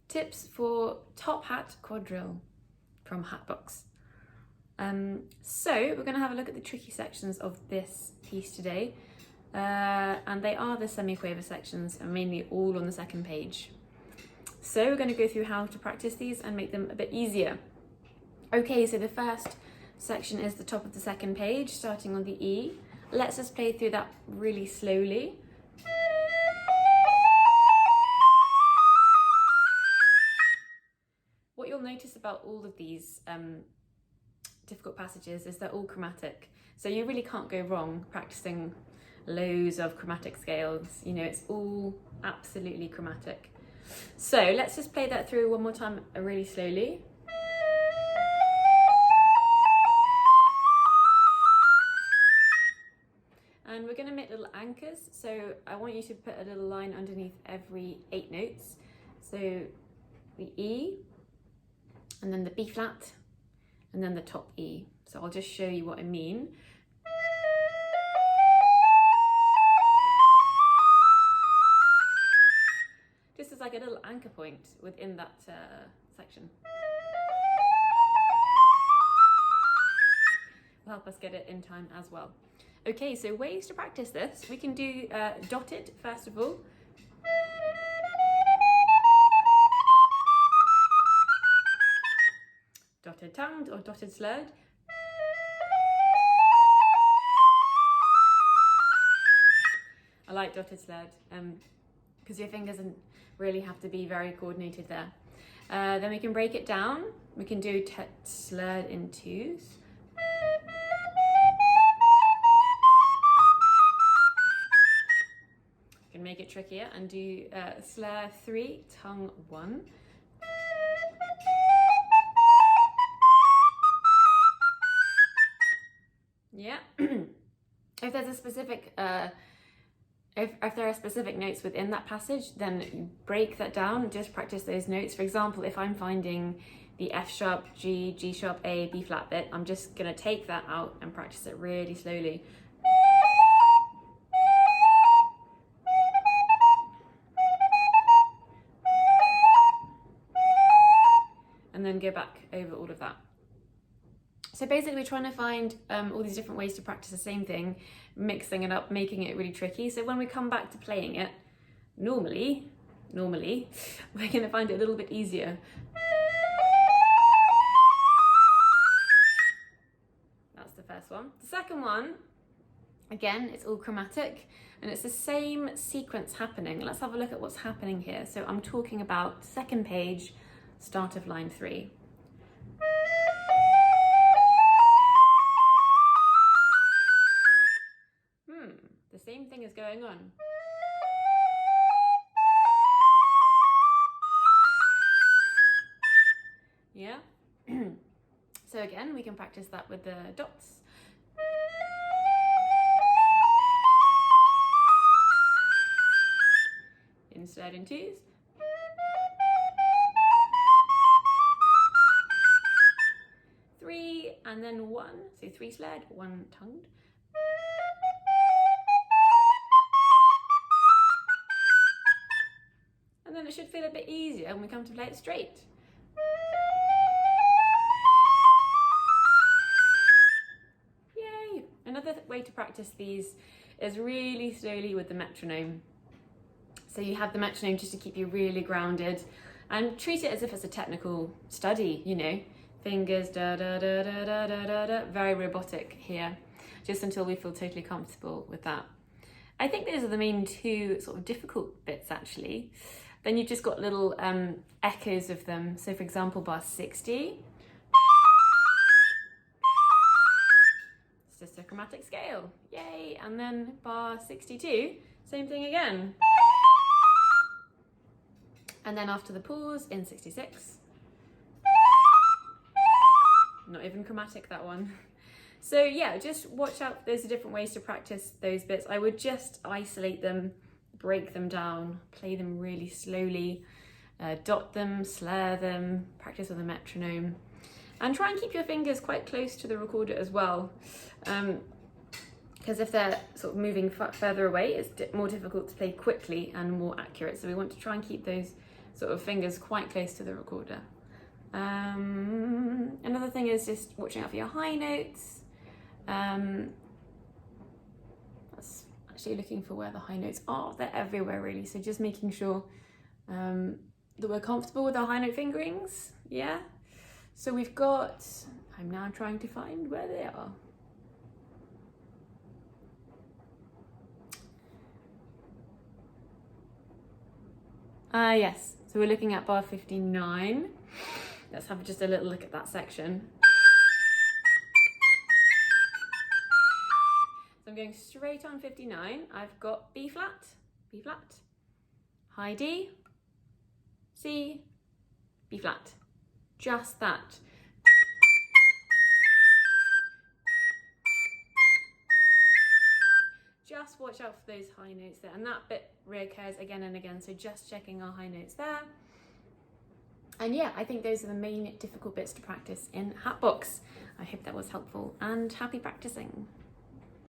Tips for top hat quadrille from Hatbox. So we're going to have a look at the tricky sections of this piece today, and they are the semi-quaver sections, and mainly all on the second page. So we're going to go through how to practice these and make them a bit easier. Okay, so the first section is the top of the second page, starting on the E. Let's just play through that really slowly. What you'll notice about all of these difficult passages is they're all chromatic. So you really can't go wrong practicing loads of chromatic scales. You know, it's all absolutely chromatic. So let's just play that through one more time really slowly. And we're going to make little anchors. So I want you to put a little line underneath every 8 notes. So the E, and then the B flat, and then the top E. So I'll just show you what I mean. Just as like a little anchor point within that section. Will help us get it in time as well. Okay, so ways to practice this. We can do dotted first of all. Dotted tongued or dotted slurred. I like dotted slurred because your fingers don't really have to be very coordinated there. Then we can break it down. We can do slurred in 2s. You can make it trickier and do slur 3, tongue 1. Yeah. If there's a specific, if there are specific notes within that passage, then you break that down. Just practice those notes. For example, if I'm finding the F sharp, G, G sharp, A, B flat bit, I'm just gonna take that out and practice it really slowly. And then go back over all of that. So basically we're trying to find all these different ways to practice the same thing, mixing it up, making it really tricky. So when we come back to playing it, normally, we're gonna find it a little bit easier. That's the first one. The second one, again, it's all chromatic and it's the same sequence happening. Let's have a look at what's happening here. So I'm talking about second page, start of line 3. The same thing is going on. Yeah? So again, we can practice that with the dots. In slurred in 2s. Three and then 1, so 3 slurred, 1 tongued. And then it should feel a bit easier when we come to play it straight. Yay! Another way to practice these is really slowly with the metronome. So you have the metronome just to keep you really grounded and treat it as if it's a technical study, you know. Fingers, da da da da da da da da, very robotic here, just until we feel totally comfortable with that. I think those are the main 2 sort of difficult bits actually. Then you've just got little echoes of them. So for example, bar 60. It's just a chromatic scale, yay! And then bar 62, same thing again. And then after the pause in 66. Not even chromatic, that one. So yeah, just watch out. There's different ways to practice those bits. I would just isolate them, break them down, play them really slowly, dot them, slur them, practice with a metronome, and try and keep your fingers quite close to the recorder as well. Because if they're sort of moving further away, it's more difficult to play quickly and more accurate. So we want to try and keep those sort of fingers quite close to the recorder. Another thing is just watching out for your high notes. That's actually looking for where the high notes are. They're everywhere really, so just making sure that we're comfortable with our high note fingerings. Yeah, so we've got, I'm now trying to find where they are. Yes, so we're looking at bar 59. Let's have just a little look at that section. So I'm going straight on 59. I've got B flat, high D, C, B flat. Just that. Just watch out for those high notes there, and that bit reoccurs again and again, so just checking our high notes there. And yeah, I think those are the main difficult bits to practice in Hatbox. I hope that was helpful, and happy practicing.